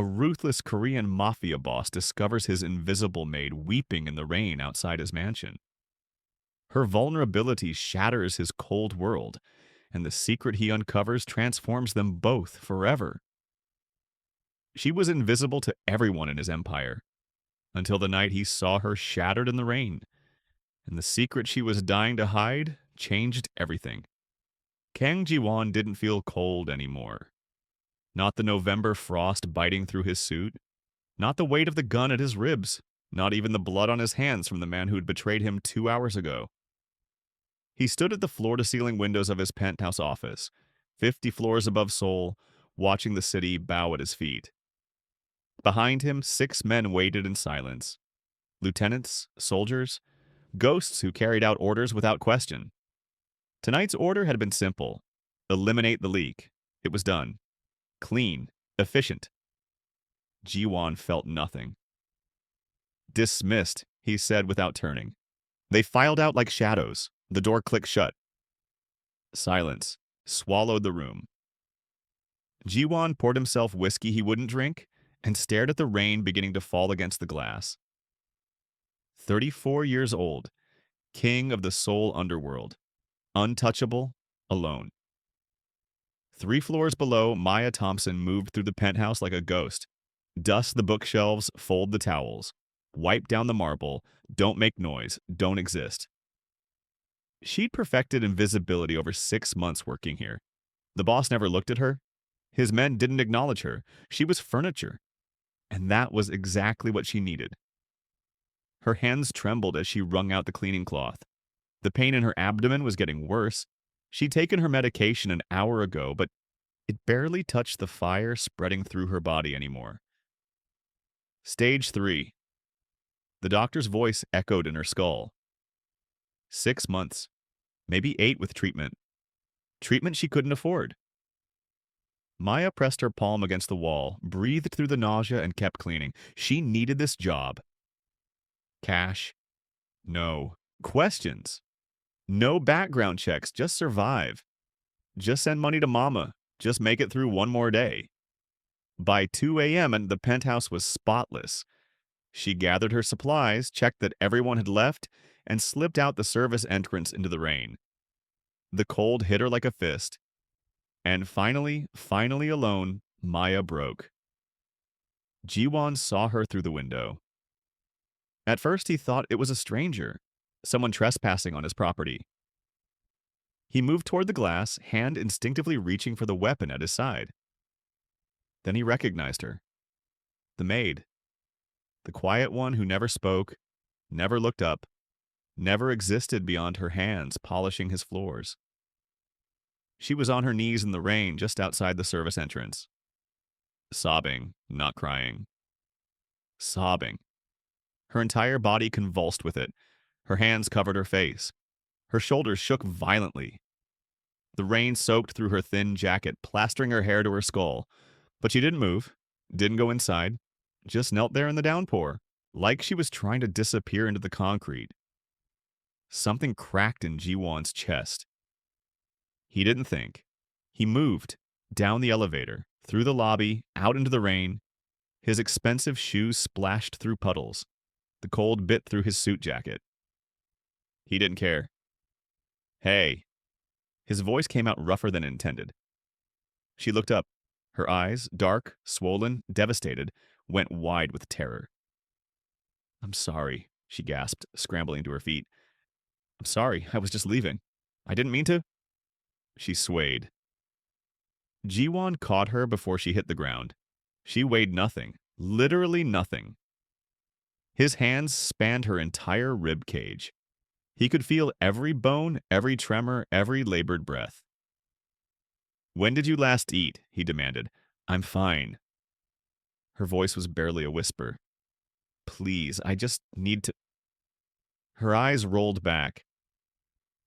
A ruthless Korean Mafia boss discovers his invisible maid weeping in the rain outside his mansion. Her vulnerability shatters his cold world, and the secret he uncovers transforms them both forever. She was invisible to everyone in his empire, until the night he saw her shattered in the rain, and the secret she was dying to hide changed everything. Kang Jiwon didn't feel cold anymore. Not the November frost biting through his suit, not the weight of the gun at his ribs, not even the blood on his hands from the man who'd betrayed him 2 hours ago. He stood at the floor-to-ceiling windows of his penthouse office, 50 floors above Seoul, watching the city bow at his feet. Behind him, 6 men waited in silence. Lieutenants, soldiers, ghosts who carried out orders without question. Tonight's order had been simple. Eliminate the leak. It was done. Clean. Efficient. Jiwon felt nothing. Dismissed, he said without turning. They filed out like shadows. The door clicked shut. Silence swallowed the room. Jiwon poured himself whiskey he wouldn't drink and stared at the rain beginning to fall against the glass. 34 years old, king of the Seoul underworld, untouchable, alone. 3 floors below, Maya Thompson moved through the penthouse like a ghost. Dust the bookshelves, fold the towels. Wipe down the marble. Don't make noise. Don't exist. She'd perfected invisibility over 6 months working here. The boss never looked at her. His men didn't acknowledge her. She was furniture. And that was exactly what she needed. Her hands trembled as she wrung out the cleaning cloth. The pain in her abdomen was getting worse. She'd taken her medication an hour ago, but it barely touched the fire spreading through her body anymore. Stage 3. The doctor's voice echoed in her skull. 6 months. Maybe 8 with treatment. Treatment she couldn't afford. Maya pressed her palm against the wall, breathed through the nausea, and kept cleaning. She needed this job. Cash? No. Questions? No background checks. Just survive. Just send money to mama. Just make it through one more day. By 2 a.m., and the penthouse was spotless. She gathered her supplies, checked that everyone had left, and slipped out the service entrance into the rain. The cold hit her like a fist. And finally alone, Maya broke. Jiwon saw her through the window. At first he thought it was a stranger, someone trespassing on his property. He moved toward the glass, hand instinctively reaching for the weapon at his side. Then he recognized her. The maid. The quiet one who never spoke, never looked up, never existed beyond her hands polishing his floors. She was on her knees in the rain just outside the service entrance. Sobbing, not crying. Sobbing. Her entire body convulsed with it. Her hands covered her face. Her shoulders shook violently. The rain soaked through her thin jacket, plastering her hair to her skull. But she didn't move, didn't go inside, just knelt there in the downpour, like she was trying to disappear into the concrete. Something cracked in Jiwon's chest. He didn't think. He moved, down the elevator, through the lobby, out into the rain. His expensive shoes splashed through puddles. The cold bit through his suit jacket. He didn't care. Hey. His voice came out rougher than intended. She looked up. Her eyes, dark, swollen, devastated, went wide with terror. I'm sorry, she gasped, scrambling to her feet. I'm sorry, I was just leaving. I didn't mean to. She swayed. Jiwon caught her before she hit the ground. She weighed nothing, literally nothing. His hands spanned her entire rib cage. He could feel every bone, every tremor, every labored breath. When did you last eat? He demanded. I'm fine. Her voice was barely a whisper. Please, I just need to... Her eyes rolled back.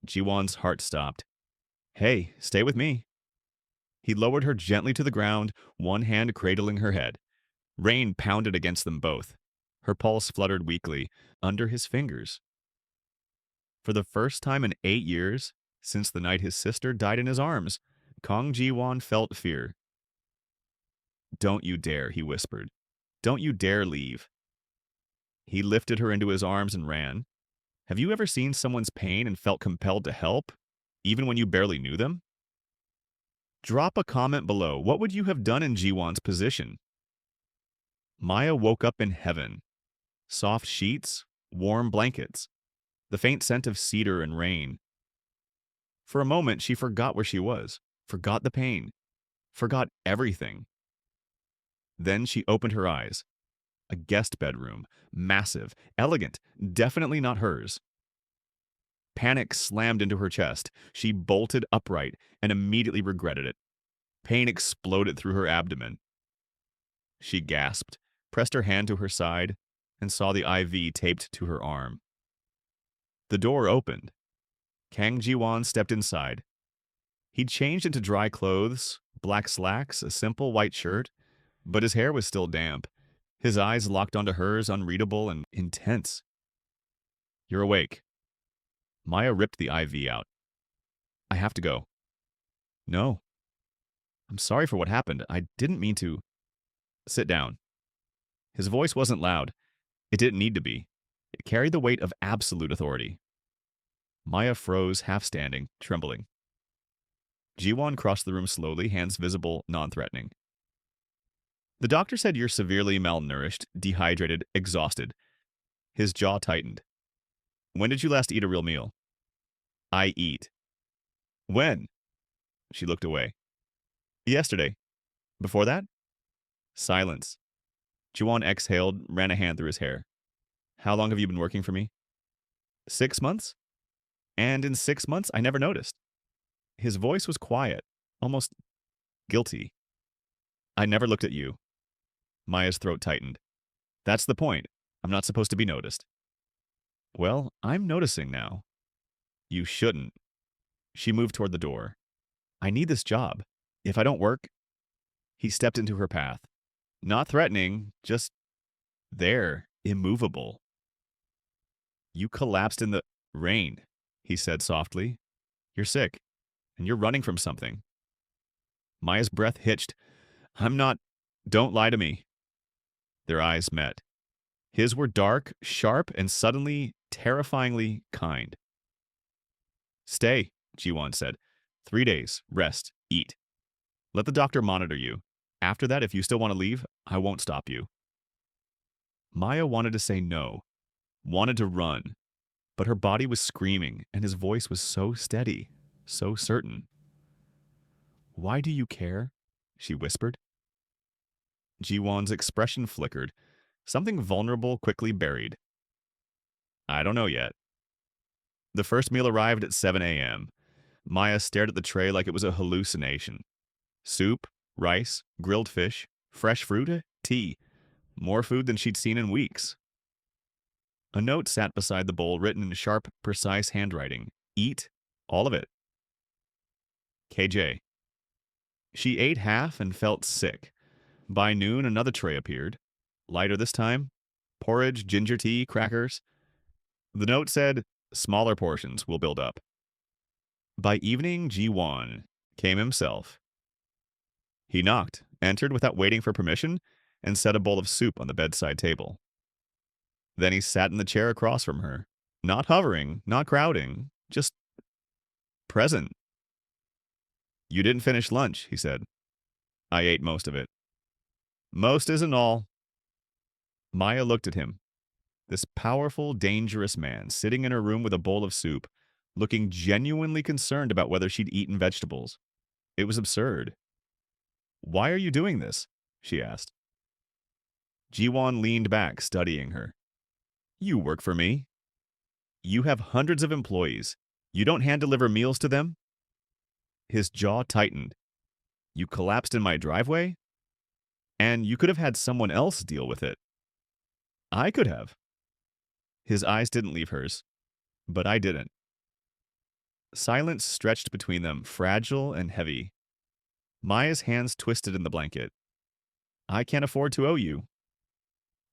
Jiwon's heart stopped. Hey, stay with me. He lowered her gently to the ground, one hand cradling her head. Rain pounded against them both. Her pulse fluttered weakly, under his fingers. For the first time in 8 years, since the night his sister died in his arms, Kang Jiwon felt fear. Don't you dare, he whispered. Don't you dare leave. He lifted her into his arms and ran. Have you ever seen someone's pain and felt compelled to help, even when you barely knew them? Drop a comment below. What would you have done in Jiwon's position? Maya woke up in heaven. Soft sheets, warm blankets, the faint scent of cedar and rain. For a moment, she forgot where she was, forgot the pain, forgot everything. Then she opened her eyes. A guest bedroom, massive, elegant, definitely not hers. Panic slammed into her chest. She bolted upright and immediately regretted it. Pain exploded through her abdomen. She gasped, pressed her hand to her side, and saw the IV taped to her arm. The door opened. Kang Jiwon stepped inside. He'd changed into dry clothes, black slacks, a simple white shirt, but his hair was still damp. His eyes locked onto hers, unreadable and intense. You're awake. Maya ripped the IV out. I have to go. No. I'm sorry for what happened. I didn't mean to. Sit down. His voice wasn't loud. It didn't need to be. It carried the weight of absolute authority. Maya froze, half standing, trembling. Jiwon crossed the room slowly, hands visible, non-threatening. The doctor said you're severely malnourished, dehydrated, exhausted. His jaw tightened. When did you last eat a real meal? I eat. When? She looked away. Yesterday. Before that? Silence. Jiwon exhaled, ran a hand through his hair. How long have you been working for me? 6 months? And in 6 months, I never noticed. His voice was quiet, almost guilty. I never looked at you. Maya's throat tightened. That's the point. I'm not supposed to be noticed. Well, I'm noticing now. You shouldn't. She moved toward the door. I need this job. If I don't work... He stepped into her path. Not threatening, just there, immovable. You collapsed in the rain, he said softly. You're sick, and you're running from something. Maya's breath hitched. I'm not... Don't lie to me. Their eyes met. His were dark, sharp, and suddenly terrifyingly kind. Stay, Jiwon said. 3 days, rest, eat. Let the doctor monitor you. After that, if you still want to leave, I won't stop you. Maya wanted to say no, wanted to run, but her body was screaming, and his voice was so steady, so certain. Why do you care? She whispered. Jiwon's expression flickered, something vulnerable quickly buried. I don't know yet. The first meal arrived at 7 a.m. Maya stared at the tray like it was a hallucination. Soup, rice, grilled fish, fresh fruit, tea. More food than she'd seen in weeks. A note sat beside the bowl written in sharp, precise handwriting. Eat all of it. KJ. She ate half and felt sick. By noon, another tray appeared. Lighter this time. Porridge, ginger tea, crackers. The note said, smaller portions will build up. By evening, Jiwon came himself. He knocked, entered without waiting for permission, and set a bowl of soup on the bedside table. Then he sat in the chair across from her, not hovering, not crowding, just present. You didn't finish lunch, he said. I ate most of it. Most isn't all. Maya looked at him. This powerful, dangerous man sitting in her room with a bowl of soup, looking genuinely concerned about whether she'd eaten vegetables. It was absurd. Why are you doing this? She asked. Jiwon leaned back, studying her. You work for me. You have hundreds of employees. You don't hand-deliver meals to them? His jaw tightened. You collapsed in my driveway? And you could have had someone else deal with it. I could have. His eyes didn't leave hers, but I didn't. Silence stretched between them, fragile and heavy. Maya's hands twisted in the blanket. I can't afford to owe you.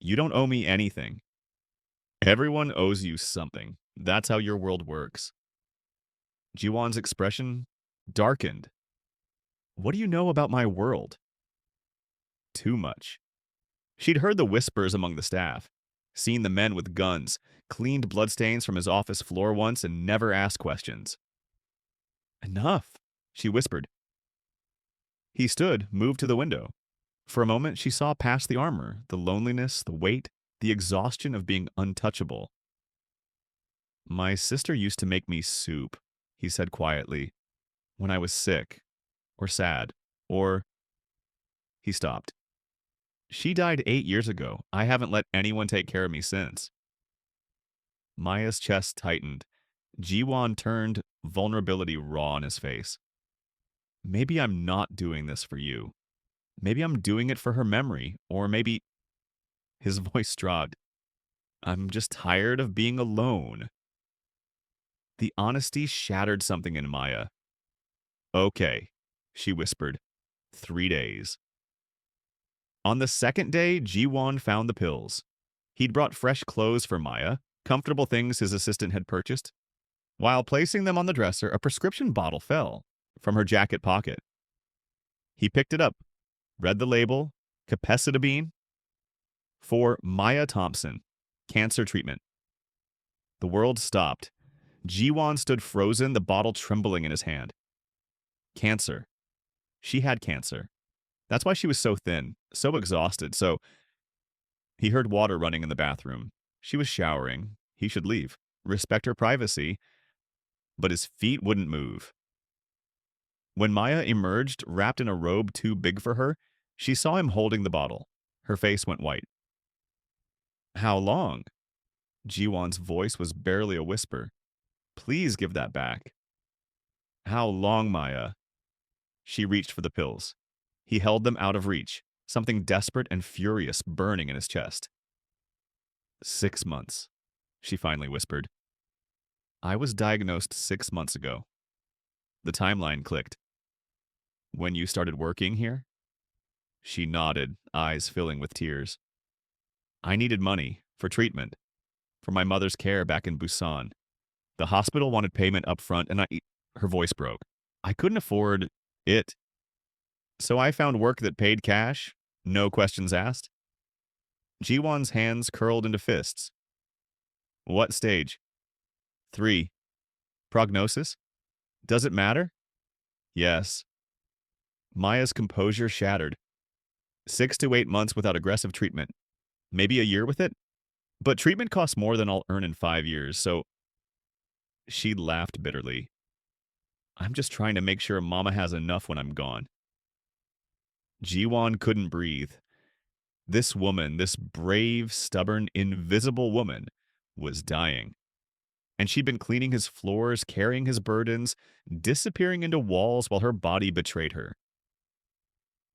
You don't owe me anything. Everyone owes you something. That's how your world works. Jiwon's expression darkened. What do you know about my world? Too much. She'd heard the whispers among the staff, seen the men with guns, cleaned bloodstains from his office floor once, and never asked questions. Enough, she whispered. He stood, moved to the window. For a moment, she saw past the armor, the loneliness, the weight, the exhaustion of being untouchable. My sister used to make me soup, he said quietly, when I was sick, or sad, or... He stopped. She died 8 years ago. I haven't let anyone take care of me since. Maya's chest tightened. Jiwon turned, vulnerability raw on his face. Maybe I'm not doing this for you. Maybe I'm doing it for her memory, or maybe... His voice dropped. I'm just tired of being alone. The honesty shattered something in Maya. Okay, she whispered. 3 days. On the second day, Jiwon found the pills. He'd brought fresh clothes for Maya, comfortable things his assistant had purchased. While placing them on the dresser, a prescription bottle fell from her jacket pocket. He picked it up, read the label, capecitabine, for Maya Thompson, cancer treatment. The world stopped. Jiwon stood frozen, the bottle trembling in his hand. Cancer. She had cancer. That's why she was so thin, so exhausted, so... He heard water running in the bathroom. She was showering. He should leave. Respect her privacy. But his feet wouldn't move. When Maya emerged, wrapped in a robe too big for her, she saw him holding the bottle. Her face went white. How long? Jiwon's voice was barely a whisper. Please give that back. How long, Maya? She reached for the pills. He held them out of reach, something desperate and furious burning in his chest. 6 months, she finally whispered. I was diagnosed 6 months ago. The timeline clicked. When you started working here? She nodded, eyes filling with tears. I needed money for treatment, for my mother's care back in Busan. The hospital wanted payment up front, and her voice broke. I couldn't afford it. So I found work that paid cash, no questions asked. Jiwon's hands curled into fists. What stage? 3. Prognosis? Does it matter? Yes. Maya's composure shattered. 6 to 8 months without aggressive treatment. Maybe a year with it? But treatment costs more than I'll earn in 5 years, so... She laughed bitterly. I'm just trying to make sure Mama has enough when I'm gone. Jiwon couldn't breathe. This woman, this brave, stubborn, invisible woman, was dying. And she'd been cleaning his floors, carrying his burdens, disappearing into walls while her body betrayed her.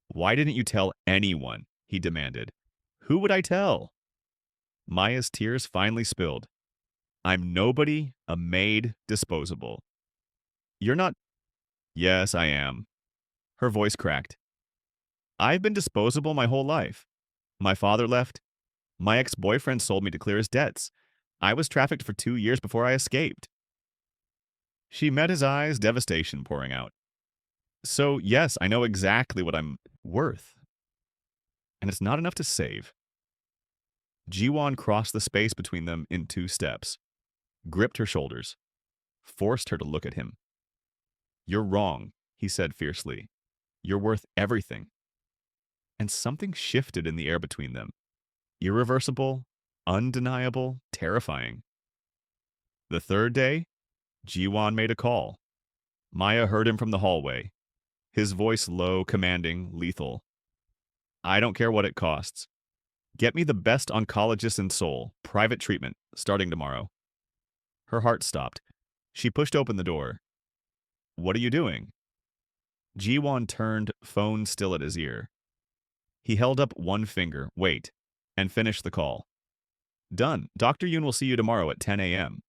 Why didn't you tell anyone? He demanded. Who would I tell? Maya's tears finally spilled. I'm nobody, a maid, disposable. You're not... Yes, I am. Her voice cracked. I've been disposable my whole life. My father left. My ex-boyfriend sold me to clear his debts. I was trafficked for 2 years before I escaped. She met his eyes, devastation pouring out. So, yes, I know exactly what I'm worth. And it's not enough to save. Jiwon crossed the space between them in 2 steps, gripped her shoulders, forced her to look at him. You're wrong, he said fiercely. You're worth everything. And something shifted in the air between them. Irreversible, undeniable, terrifying. The third day, Jiwon made a call. Maya heard him from the hallway. His voice low, commanding, lethal. I don't care what it costs. Get me the best oncologist in Seoul, private treatment, starting tomorrow. Her heart stopped. She pushed open the door. What are you doing? Jiwon turned, phone still at his ear. He held up one finger, wait, and finished the call. Done. Dr. Yoon will see you tomorrow at 10 a.m.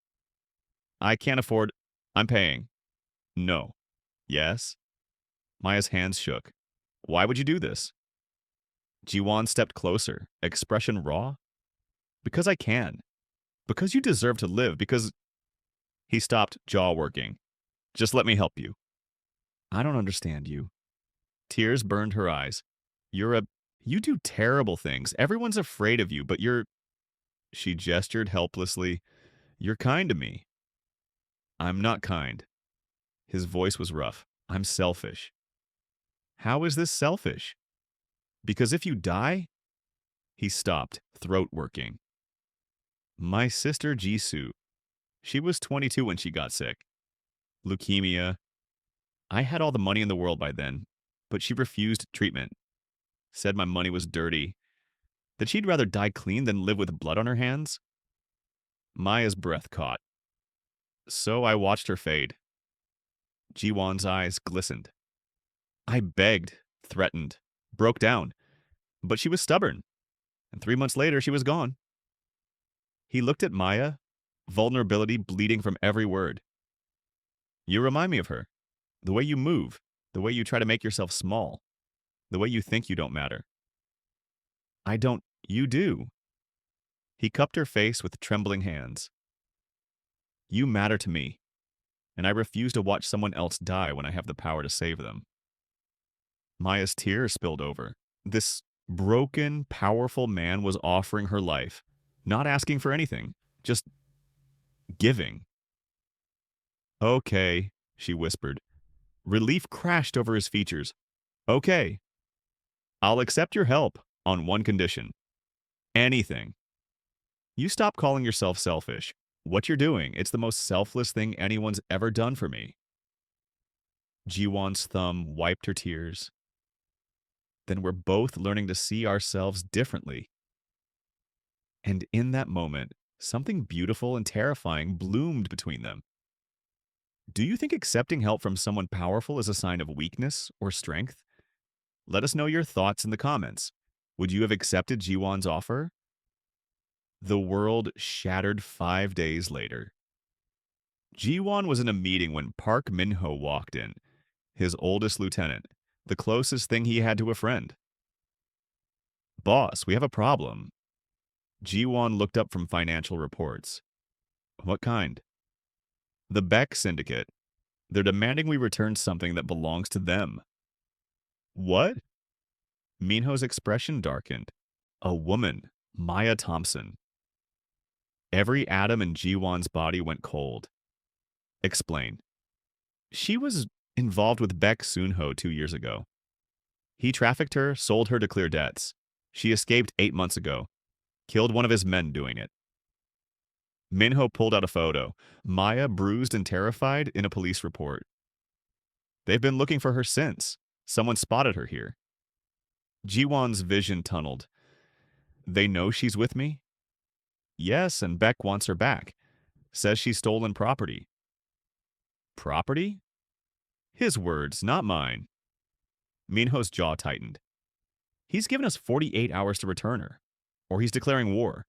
I can't afford... I'm paying. No. Yes? Maya's hands shook. Why would you do this? Jiwon stepped closer, expression raw. Because I can. Because you deserve to live, because... He stopped, jaw working. Just let me help you. I don't understand you. Tears burned her eyes. You're a... You do terrible things. Everyone's afraid of you, but you're. She gestured helplessly. You're kind to me. I'm not kind. His voice was rough. I'm selfish. How is this selfish? Because if you die. He stopped, throat working. My sister Jisoo. She was 22 when she got sick. Leukemia. I had all the money in the world by then, but she refused treatment. Said my money was dirty. That she'd rather die clean than live with blood on her hands. Maya's breath caught. So I watched her fade. Jiwon's eyes glistened. I begged, threatened, broke down, but she was stubborn, and 3 months later she was gone. He looked at Maya, vulnerability bleeding from every word. You remind me of her. The way you move, the way you try to make yourself small, the way you think you don't matter. I don't, you do. He cupped her face with trembling hands. You matter to me, and I refuse to watch someone else die when I have the power to save them. Maya's tears spilled over. This broken, powerful man was offering her life, not asking for anything, just giving. Okay, she whispered. Relief crashed over his features. Okay. I'll accept your help on one condition. Anything. You stop calling yourself selfish. What you're doing, it's the most selfless thing anyone's ever done for me. Jiwon's thumb wiped her tears. Then we're both learning to see ourselves differently. And in that moment, something beautiful and terrifying bloomed between them. Do you think accepting help from someone powerful is a sign of weakness or strength? Let us know your thoughts in the comments. Would you have accepted Jiwon's offer? The world shattered 5 days later. Jiwon was in a meeting when Park Min-ho walked in, his oldest lieutenant, the closest thing he had to a friend. Boss, we have a problem. Jiwon looked up from financial reports. What kind? The Beck Syndicate. They're demanding we return something that belongs to them. What? Minho's expression darkened. A woman, Maya Thompson. Every atom in Jiwon's body went cold. Explain. She was involved with Beck Soonho 2 years ago. He trafficked her, sold her to clear debts. She escaped 8 months ago. Killed one of his men doing it. Minho pulled out a photo. Maya, bruised and terrified, in a police report. They've been looking for her since. Someone spotted her here. Jiwon's vision tunneled. They know she's with me? Yes, and Beck wants her back. Says she's stolen property. Property? His words, not mine. Minho's jaw tightened. He's given us 48 hours to return her, or he's declaring war.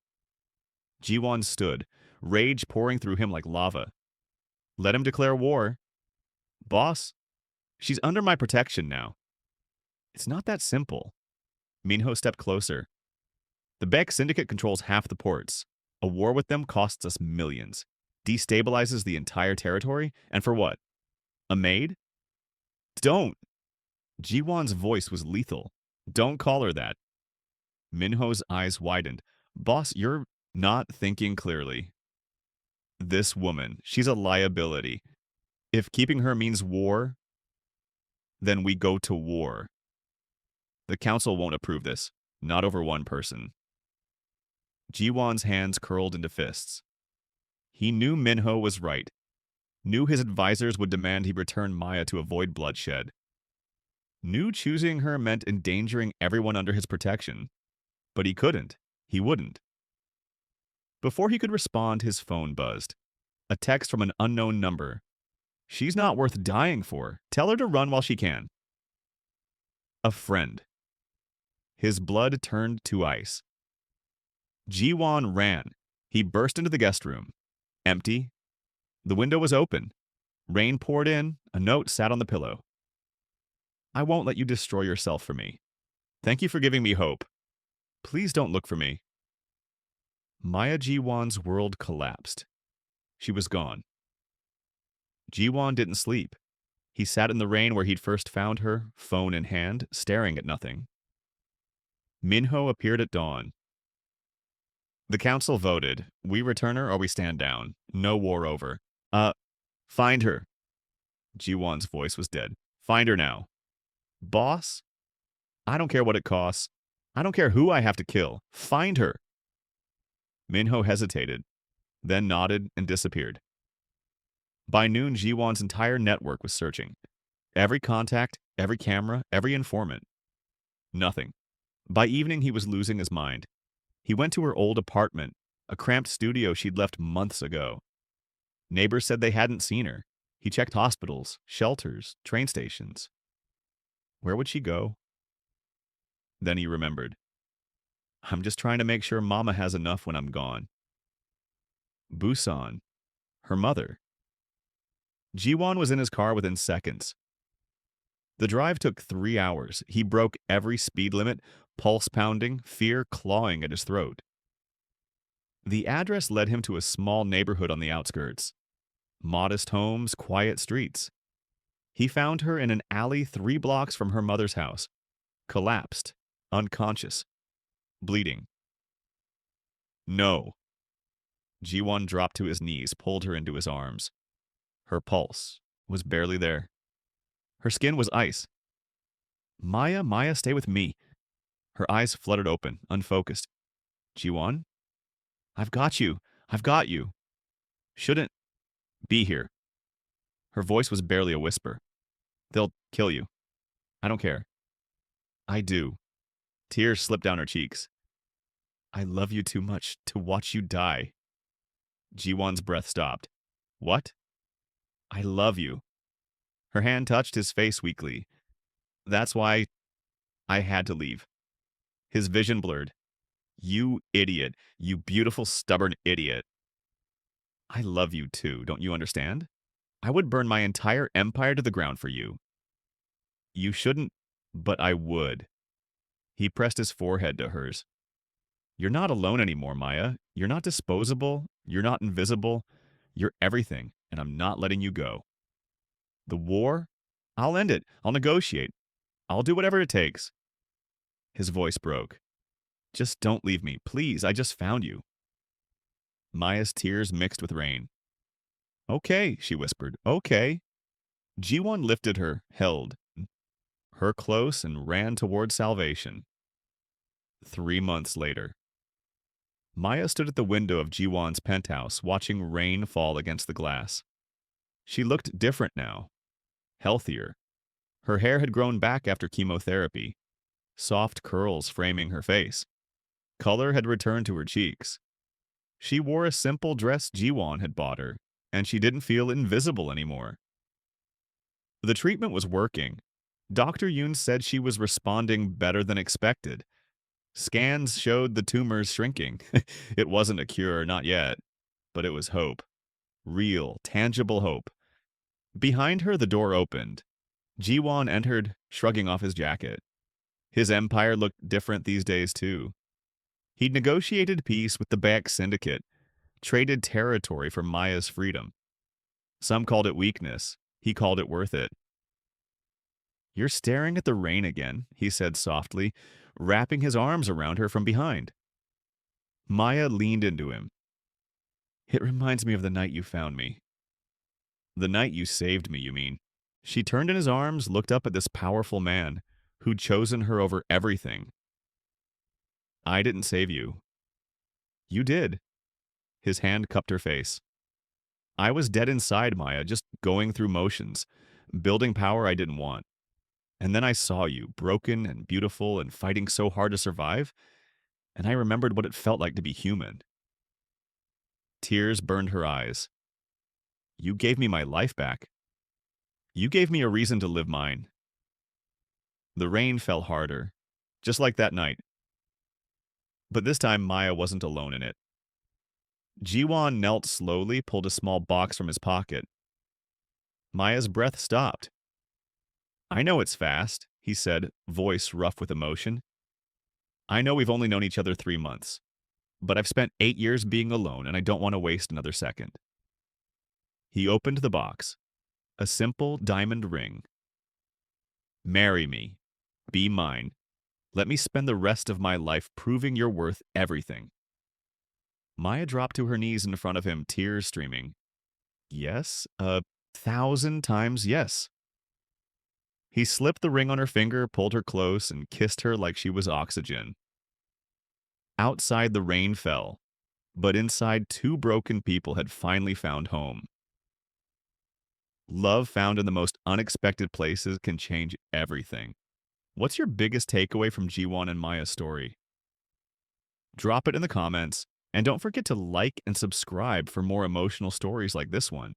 Jiwon stood, rage pouring through him like lava. Let him declare war. Boss, she's under my protection now. It's not that simple. Minho stepped closer. The Beck Syndicate controls half the ports. A war with them costs us millions, destabilizes the entire territory, and for what? A maid? Don't! Jiwon's voice was lethal. Don't call her that. Minho's eyes widened. Boss, you're not thinking clearly. This woman, she's a liability. If keeping her means war, then we go to war. The council won't approve this, not over one person. Jiwon's hands curled into fists. He knew Minho was right. Knew his advisors would demand he return Maya to avoid bloodshed. Knew choosing her meant endangering everyone under his protection. But he couldn't. He wouldn't. Before he could respond, his phone buzzed. A text from an unknown number. She's not worth dying for. Tell her to run while she can. A friend. His blood turned to ice. Jiwon ran. He burst into the guest room. Empty. The window was open. Rain poured in. A note sat on the pillow. I won't let you destroy yourself for me. Thank you for giving me hope. Please don't look for me. Maya Jiwon's world collapsed. She was gone. Jiwon didn't sleep. He sat in the rain where he'd first found her, phone in hand, staring at nothing. Minho appeared at dawn. The council voted. We return her or we stand down. No war over. Uh, find her. Jiwon's voice was dead. Find her now. Boss? I don't care what it costs. I don't care who I have to kill. Find her. Minho hesitated, then nodded and disappeared. By noon, Jiwon's entire network was searching. Every contact, every camera, every informant. Nothing. By evening, he was losing his mind. He went to her old apartment, a cramped studio she'd left months ago. Neighbors said they hadn't seen her. He checked hospitals, shelters, train stations. Where would she go? Then he remembered. I'm just trying to make sure Mama has enough when I'm gone. Busan. Her mother. Jiwon was in his car within seconds. The drive took 3 hours. He broke every speed limit, pulse pounding, fear clawing at his throat. The address led him to a small neighborhood on the outskirts. Modest homes, quiet streets. He found her in an alley 3 blocks from her mother's house. Collapsed, unconscious, bleeding. No. Jiwon dropped to his knees, pulled her into his arms. Her pulse was barely there. Her skin was ice. Maya, stay with me. Her eyes fluttered open, unfocused. Jiwon? I've got you. I've got you. Shouldn't be here. Her voice was barely a whisper. They'll kill you. I don't care. I do. Tears slipped down her cheeks. I love you too much to watch you die. Jiwon's breath stopped. What? I love you. Her hand touched his face weakly. That's why I had to leave. His vision blurred. You idiot. You beautiful, stubborn idiot. I love you too, don't you understand? I would burn my entire empire to the ground for you. You shouldn't, but I would. He pressed his forehead to hers. You're not alone anymore, Maya. You're not disposable. You're not invisible. You're everything, and I'm not letting you go. The war? I'll end it. I'll negotiate. I'll do whatever it takes. His voice broke. Just don't leave me, please. I just found you. Maya's tears mixed with rain. Okay, she whispered. Okay. Jiwon lifted her, held her close, and ran toward salvation. 3 months later. Maya stood at the window of Jiwon's penthouse, watching rain fall against the glass. She looked different now. Healthier. Her hair had grown back after chemotherapy. Soft curls framing her face. Color had returned to her cheeks. She wore a simple dress Jiwon had bought her, and she didn't feel invisible anymore. The treatment was working. Dr. Yoon said she was responding better than expected. Scans showed the tumors shrinking. It wasn't a cure, not yet, but it was hope. Real, tangible hope. Behind her, the door opened. Jiwon entered, shrugging off his jacket. His empire looked different these days, too. He'd negotiated peace with the Baek Syndicate, traded territory for Maya's freedom. Some called it weakness. He called it worth it. You're staring at the rain again, he said softly, wrapping his arms around her from behind. Maya leaned into him. It reminds me of the night you found me. The night you saved me, you mean? She turned in his arms, looked up at this powerful man who'd chosen her over everything. I didn't save you. You did. His hand cupped her face. I was dead inside, Maya, just going through motions, building power I didn't want. And then I saw you, broken and beautiful and fighting so hard to survive, and I remembered what it felt like to be human. Tears burned her eyes. You gave me my life back. You gave me a reason to live mine. The rain fell harder, just like that night. But this time Maya wasn't alone in it. Jiwon knelt slowly, pulled a small box from his pocket. Maya's breath stopped. I know it's fast, he said, voice rough with emotion. I know we've only known each other 3 months, but I've spent 8 years being alone, and I don't want to waste another second. He opened the box. A simple diamond ring. Marry me. Be mine. Let me spend the rest of my life proving you're worth everything. Maya dropped to her knees in front of him, tears streaming. Yes, 1,000 times yes. He slipped the ring on her finger, pulled her close, and kissed her like she was oxygen. Outside, the rain fell, but inside, two broken people had finally found home. Love found in the most unexpected places can change everything. What's your biggest takeaway from Jiwon and Maya's story? Drop it in the comments, and don't forget to like and subscribe for more emotional stories like this one.